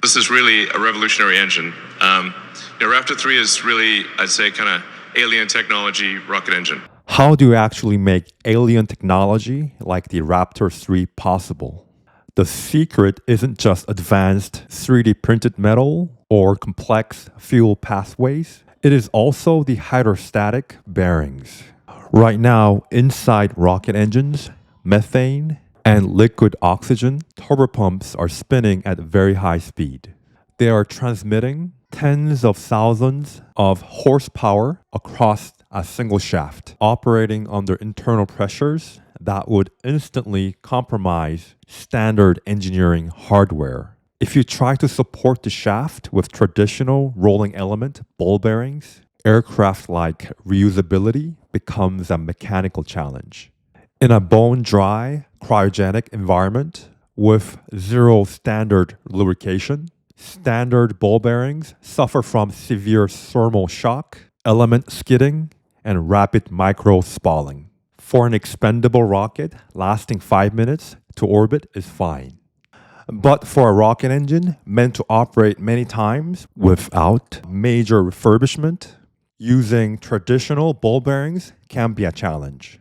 This is really a revolutionary engine. Raptor 3 is really, I'd say, kind of alien technology rocket engine. How do you actually make alien technology like the Raptor 3 possible? The secret isn't just advanced 3D printed metal or complex fuel pathways. It is also the hydrostatic bearings. Right now, inside rocket engines, methane and liquid oxygen turbopumps are spinning at very high speed. They are transmitting tens of thousands of horsepower across a single shaft, operating under internal pressures that would instantly compromise standard engineering hardware. If you try to support the shaft with traditional rolling element ball bearings, aircraft-like reusability becomes a mechanical challenge. In a bone-dry, cryogenic environment with zero standard lubrication, standard ball bearings suffer from severe thermal shock, element skidding, and rapid micro-spalling. For an expendable rocket, lasting 5 minutes to orbit is fine. But for a rocket engine meant to operate many times without major refurbishment, using traditional ball bearings can be a challenge.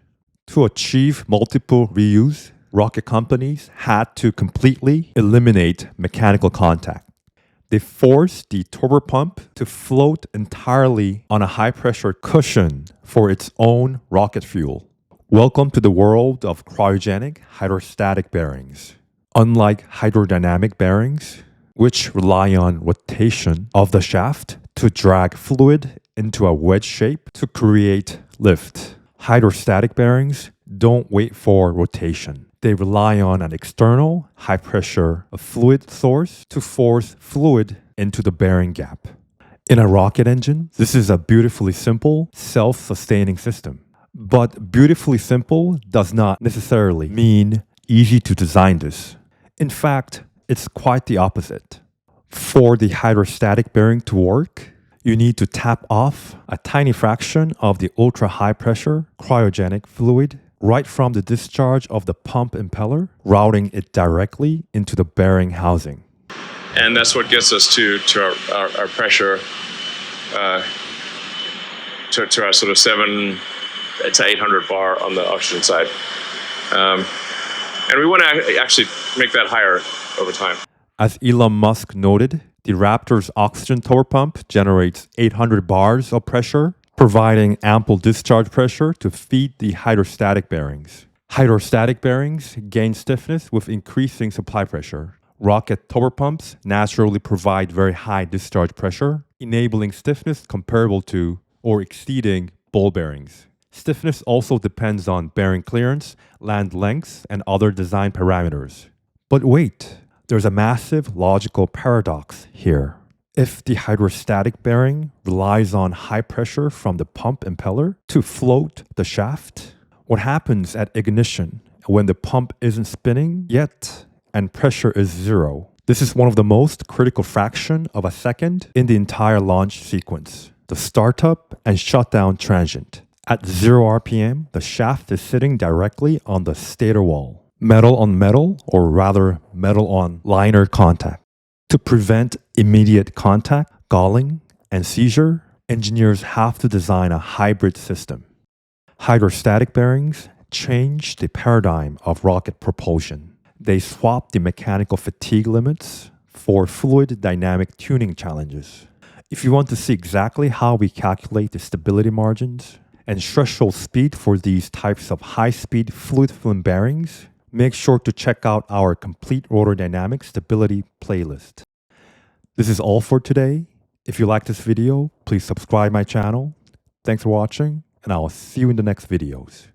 To achieve multiple reuse, rocket companies had to completely eliminate mechanical contact. They forced the turbopump to float entirely on a high-pressure cushion for its own rocket fuel. Welcome to the world of cryogenic hydrostatic bearings. Unlike hydrodynamic bearings, which rely on rotation of the shaft to drag fluid into a wedge shape to create lift, hydrostatic bearings don't wait for rotation. They rely on an external, high-pressure fluid source to force fluid into the bearing gap. In a rocket engine, this is a beautifully simple, self-sustaining system. But beautifully simple does not necessarily mean easy to design this. In fact, it's quite the opposite. For the hydrostatic bearing to work, you need to tap off a tiny fraction of the ultra-high pressure cryogenic fluid right from the discharge of the pump impeller, routing it directly into the bearing housing. And that's what gets us to our pressure, to our sort of 7 to 800 bar on the oxygen side. And we want to actually make that higher over time. As Elon Musk noted, the Raptor's oxygen turbopump generates 800 bars of pressure, providing ample discharge pressure to feed the hydrostatic bearings. Hydrostatic bearings gain stiffness with increasing supply pressure. Rocket turbopumps naturally provide very high discharge pressure, enabling stiffness comparable to or exceeding ball bearings. Stiffness also depends on bearing clearance, land length, and other design parameters. But wait, there's a massive logical paradox here. If the hydrostatic bearing relies on high pressure from the pump impeller to float the shaft, what happens at ignition when the pump isn't spinning yet and pressure is zero? This is one of the most critical fraction of a second in the entire launch sequence, the startup and shutdown transient. At 0 RPM, the shaft is sitting directly on the stator wall. Metal on metal, or rather metal on liner contact. To prevent immediate contact, galling, and seizure, engineers have to design a hybrid system. Hydrostatic bearings change the paradigm of rocket propulsion. They swap the mechanical fatigue limits for fluid dynamic tuning challenges. If you want to see exactly how we calculate the stability margins and threshold speed for these types of high-speed fluid film bearings, make sure to check out our complete Rotordynamic stability playlist. This is all for today. If you like this video, please subscribe my channel. Thanks for watching, and I'll see you in the next videos.